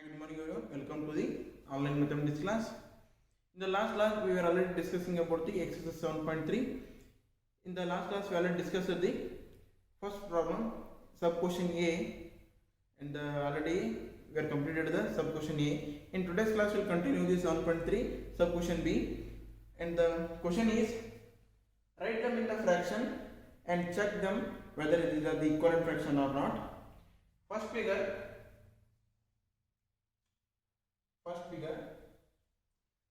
Hi, good morning everyone. Welcome to the online mathematics class. In the last class, we were already discussing about the exercise 7.3. In the last class, we already discussed the first problem, sub question A, and already we have completed the sub question A. In today's class, we will continue the 7.3 sub question B, and the question is write them in the fraction and check them whether these are the equivalent fraction or not. First figure,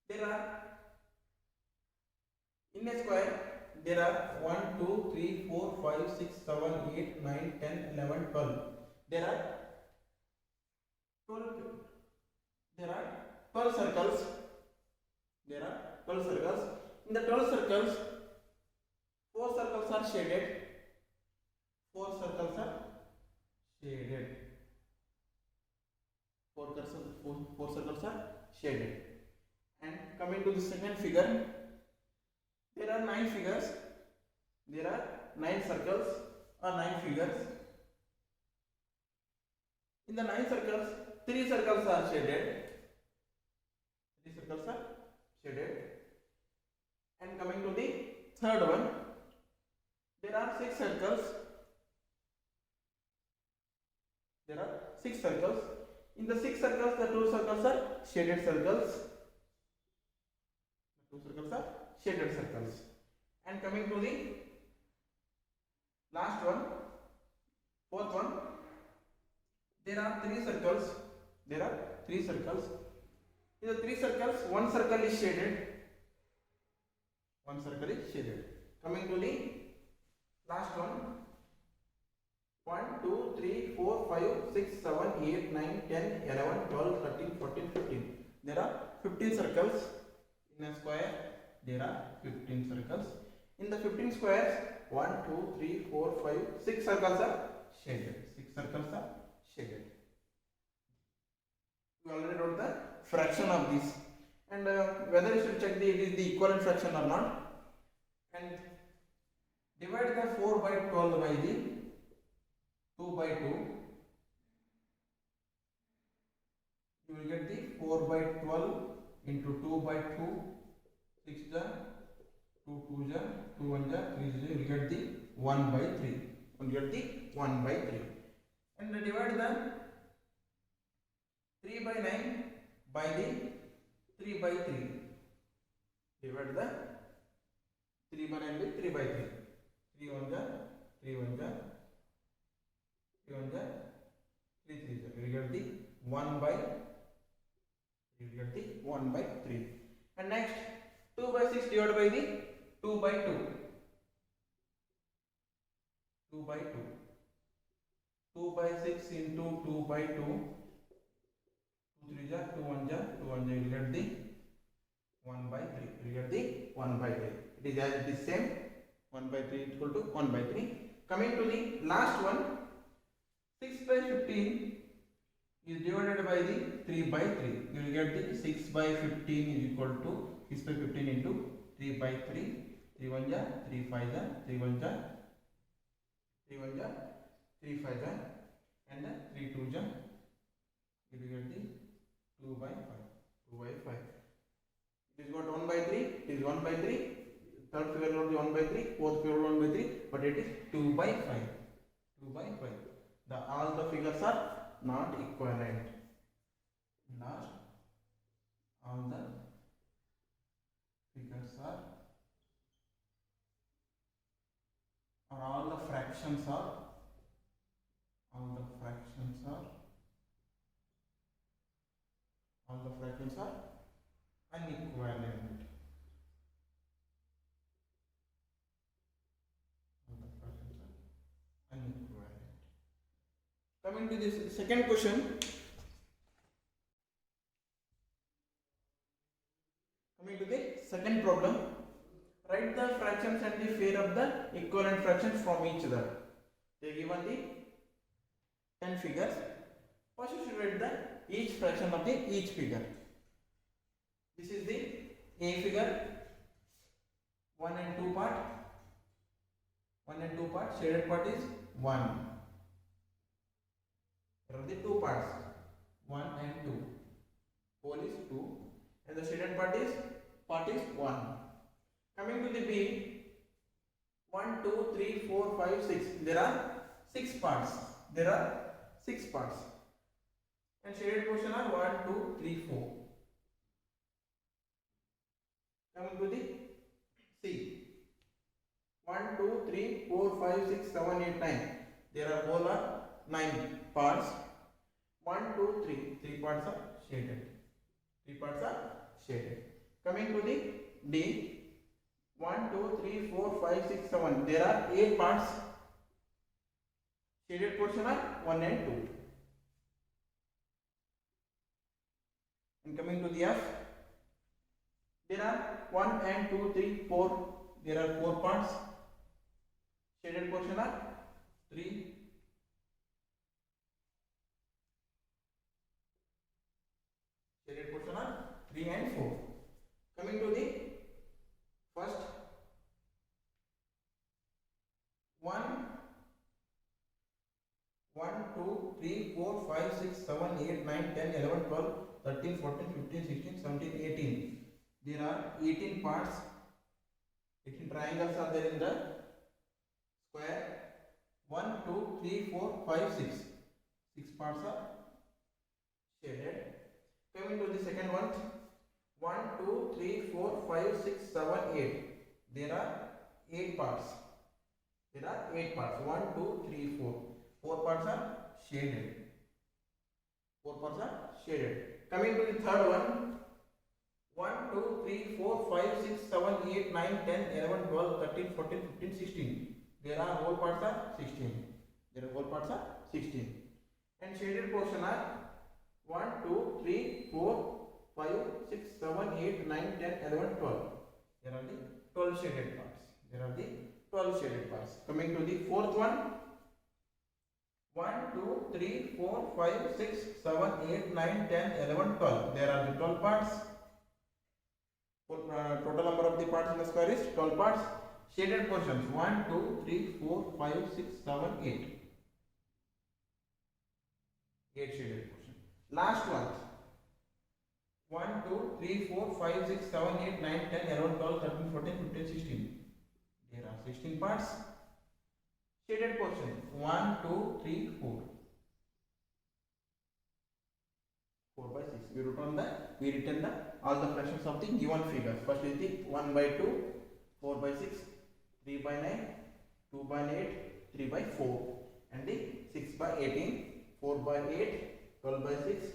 there are in a square there are 1 2 3 4 5 6 7 8 9 10 11 12. There are 12 circles. There are 12 circles. In the 12 circles, 4 circles are shaded. 4 circles are shaded. 4 circles are shaded. And coming to the second figure, there are 9 figures. There are 9 circles or 9 figures. In the 9 circles, 3 circles are shaded. 3 circles are shaded. And coming to the third one, there are 6 circles. There are 6 circles. In the 6 circles, the 2 circles are shaded circles. The 2 circles are shaded circles. And coming to the last one, fourth one, there are 3 circles. There are 3 circles. In the 3 circles, 1 circle is shaded. 1 circle is shaded. Coming to the last one, 1 2 3 4 5 6 7 8 9 10 11 12 13 14 15. There are 15 circles in a square. There are 15 circles. In the 15 squares, 1 2 3 4 5 6 circles are shaded. 6 circles are shaded. We already wrote the fraction of this, and whether you should check it is the equivalent fraction or not, and divide the 4 by 12 by the 2 by 2. You will get the 4 by 12 into 2 by 2, 6 ja, 2 2 ja, 2 1 ja, 3 ja, you will get the 1 by 3. You will get the 1 by 3. And divide the 3 by 9 by the 3 by 3. Divide the 3 by 9 by 3 by 3. 3 1 ja, 3 1 ja, 3 1 ja, 3 3 ja. You will get the 1 by 3. And next, 2 by 6 divided by the 2 by 2. 2 by 2. 2 by 6 into 2 by 2. 2 3 ja, 2 1 ja, 2 1 ja. You will get the 1 by 3. You will get the 1 by 3. It is as it is same. 1 by 3 equal to 1 by 3. Coming to the last one, 6 by 15 is divided by the 3 by 3. You will get the 6 by 15 is equal to 6 by 15 into 3 by 3. 3 1 ja, 3 5 ja, 3 1 ja, 3 1 ja, 3 5 ja, and 3 2 ja. You will get the 2 by 5. 2 by 5. It is got 1 by 3. It is 1 by 3. Third figure will be 1 by 3. Fourth figure 1 by 3. But it is 2 by 5. 2 by 5. All the figures are not equivalent. Last, all the figures are, or all the fractions are unequivalent. Coming to this second question. Coming to the second problem. Write the fractions and the pair of the equivalent fractions from each other. They given the 10 figures. First you should write the each fraction of the each figure. This is the A figure, 1 and 2 part. 1 and 2 part. Shaded part is 1. There are the two parts, 1 and 2. Whole is 2 and the shaded part is 1. Coming to the B, 1, 2, 3, 4, 5, 6. There are 6 parts. There are 6 parts. And shaded portion are 1, 2, 3, 4. Coming to the C, 1, 2, 3, 4, 5, 6, 7, 8, 9. There are whole are 9 parts. 1, 2, 3. 3 parts are shaded. 3 parts are shaded. Coming to the D, 1, 2, 3, 4, 5, 6, 7. There are 8 parts. Shaded portion are 1 and 2. And coming to the F, there are 1 and 2, 3, 4. There are 4 parts. Shaded portion are 3. Shaded portion are 3 and 4. Coming to the first, 1, 2, 3, 4, 5, 6, 7, 8, 9, 10, 11, 12, 13, 14, 15, 16, 17, 18. There are 18 parts. 18 triangles are there in the square. 1, 2, 3, 4, 5, 6. 6 parts are shaded. Coming to the second one, 1, 2, 3, 4, 5, 6, 7, 8. There are 8 parts. There are 8 parts. 1, 2, 3, 4. 4 parts are shaded. 4 parts are shaded. Coming to the third one, 1, 2, 3, 4, 5, 6, 7, 8, 9, 10, 11, 12, 13, 14, 15, 16. There are whole parts are 16. There are whole parts are 16. And shaded portion are 1, 2, 3, 4, 5, 6, 7, 8, 9, 10, 11, 12. There are the 12 shaded parts. There are the 12 shaded parts. Coming to the fourth one, 1, 2, 3, 4, 5, 6, 7, 8, 9, 10, 11, 12. There are the 12 parts. Total number of the parts in the square is 12 parts. Shaded portions 1, 2, 3, 4, 5, 6, 7, 8. 8 shaded portions. Last ones, 1, 2, 3, 4, 5, 6, 7, 8, 9, 10, 11, 12, 13, 14, 15, 16. There are 16 parts. Shaded portion 1, 2, 3, 4. 4 by 6. We written the all the fractions of the given figures. First is the 1 by 2, 4 by 6, 3 by 9, 2 by 8, 3 by 4, and the 6 by 18, 4 by 8, 12 by 6,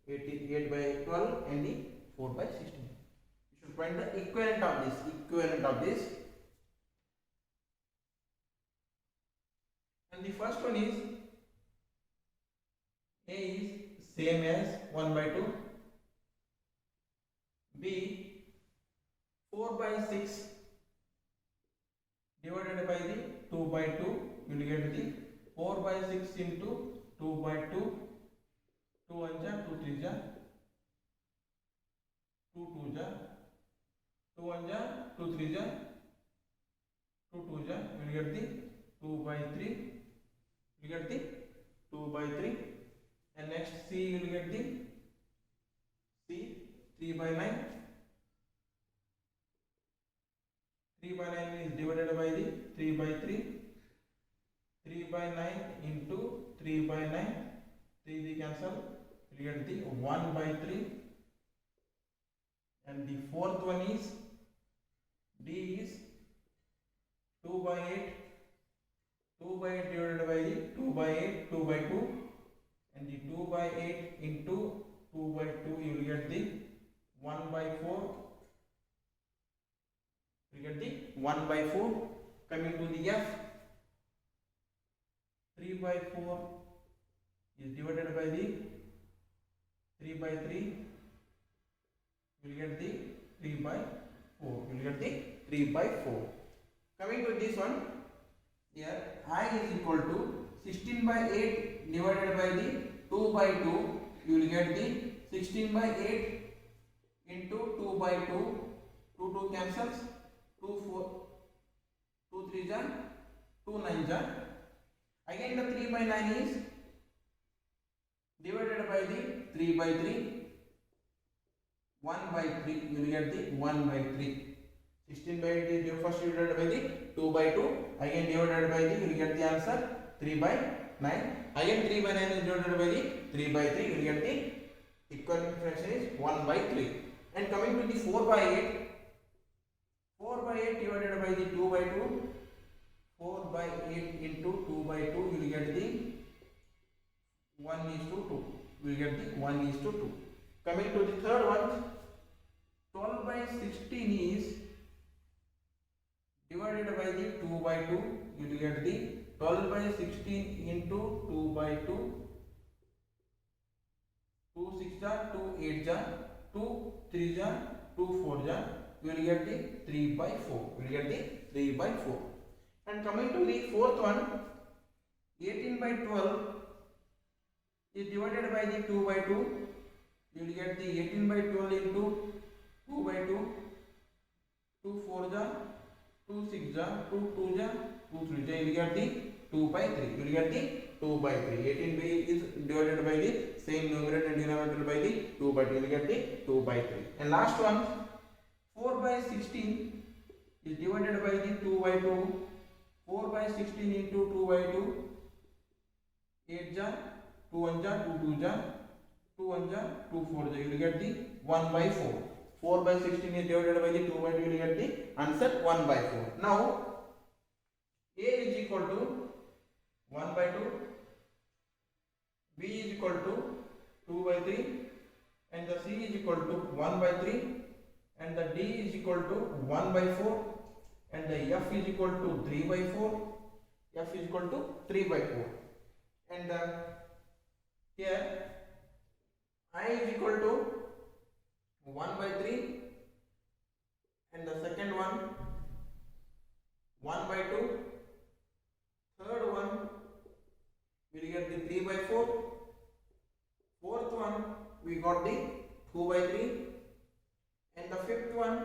8 by 12, and the 4 by 16. You should find the equivalent of this. And the first one is A is same as 1 by 2. B 4 by 6 divided by the 2 by 2. You will get the 4 by 6 into 2 by 2. 2 1 ja, 2 3 ja, 2 2 ja, 2 1 ja, 2 3 ja, 2 2 ja. You will get the 2 by 3. You get the 2 by 3. And next C, you will get the C 3 by 9. 3 by 9 is divided by the 3 by 3. 3 by 9 into 3 by 9. 3 we cancel. You get the 1 by 3. And the fourth one is D is 2 by 8. 2 by 8 divided by the 2 by 8, 2 by 2, and the 2 by 8 into 2 by 2, you will get the 1 by 4. You get the 1 by 4. Coming to the F, 3 by 4 is divided by the 3 by 3. You will get the 3 by 4. You will get the 3 by 4. Coming to this one. Here I is equal to 16 by 8 divided by the 2 by 2. You will get the 16 by 8 into 2 by 2. 2 2 cancels. 2 4, 2 3 ja, 2 9 ja. Again the 3 by 9 is divided by the 3 by 3, 1 by 3, you will get the 1 by 3. 16 by 8 is first divided by the 2 by 2, again divided by the, you will get the answer 3 by 9. Again 3 by 9 is divided by the 3 by 3, you will get the equivalent fraction is 1 by 3. And coming to the 4 by 8, 4 by 8 divided by the 2 by 2, 4 by 8 into 2 by 2, you will get the 1 is to 2. We will get the 1 is to 2. Coming to the third one, 12 by 16 is divided by the 2 by 2. You will get the 12 by 16 into 2 by 2. 2 6 ja, 2 8 ja, 2 3 ja, 2 4 ja. You will get the 3 by 4. You will get the 3 by 4. And coming to the fourth one, 18 by 12 is divided by the 2 by 2. You will get the 18 by 12 into 2 by 2. 2 4 ja, 2 6 ja, 2 2 ja, 2 3 ja. You will get the 2 by 3. You will get the 2 by 3. 18 by is divided by the same numerator and denominator by the 2 by 2. You will get the 2 by 3. And last one, 4 by 16 is divided by the 2 by 2. 4 by 16 into 2 by 2. 8 ja, 2 1 ja, 2 2 ja, 2 1 ja, 2 4 ja. You will get the 1 by 4. 4 by 16 is divided by the 2 by 2. You will get the answer 1 by 4. Now A is equal to 1 by 2, B is equal to 2 by 3, and the C is equal to 1 by 3, and the D is equal to 1 by 4, and the F is equal to 3 by 4. F is equal to 3 by 4. And here I is equal to 1 by 3, and the second one 1 by 2, third one we will get the 3 by 4, fourth one we got the 2 by 3, and the fifth one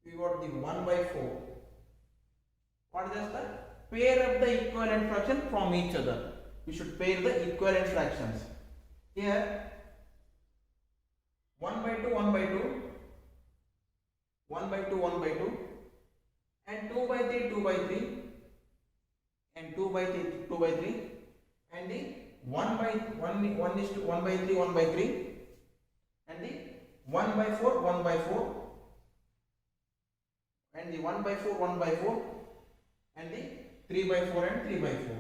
we got the 1 by 4. What is the pair of the equivalent fraction from each other? We should pair the equivalent fractions. Here 1 by 2, 1 by 2, 1 by 2, 1 by 2, and 2 by 3, 2 by 3, and 2 by 3, 2 by 3, and the 1 by 1 is to 1 by 3, 1 by 3, and the 1 by 4, 1 by 4, and the 1 by 4, 1 by 4, and the 3 by 4 and 3 by 4,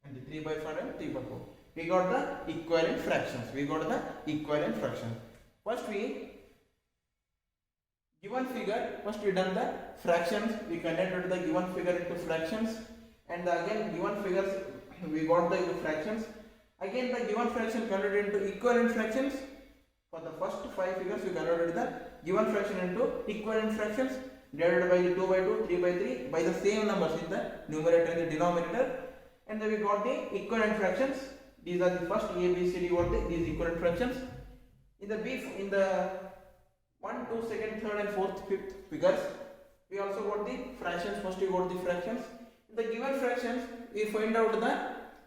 and the 3 by 4 and 3 by 4. We got the equivalent fractions. We got the equivalent fractions. First we given figure. First we done the fractions. We converted the given figure into fractions, and again given figures we got the fractions. Again the given fraction converted into equivalent fractions. For the first 5 figures we converted the given fraction into equivalent fractions, divided by the 2 by 2, 3 by 3 by the same numbers in the numerator and the denominator, and then we got the equivalent fractions. These are the first A, B, C, D got these equivalent fractions. In the in the 1, 2, 2nd, 3rd and 4th, 5th figures we also got the fractions. First we got the fractions. In the given fractions we find out the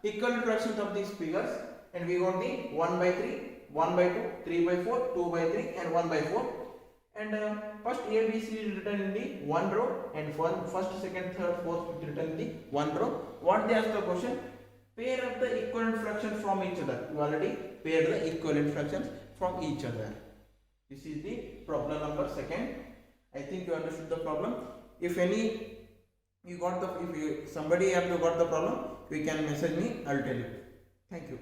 equivalent fractions of these figures, and we got the 1 by 3, 1 by 2, 3 by 4, 2 by 3 and 1 by 4. And first A, B, C is written in the one row, and first, second, third, fourth is written in the one row. What they ask the question? Pair of the equivalent fractions from each other. You already paired the equivalent fractions from each other. This is the problem number 2nd. I think you understood the problem. If somebody have got the problem, you can message me. I'll tell you. Thank you.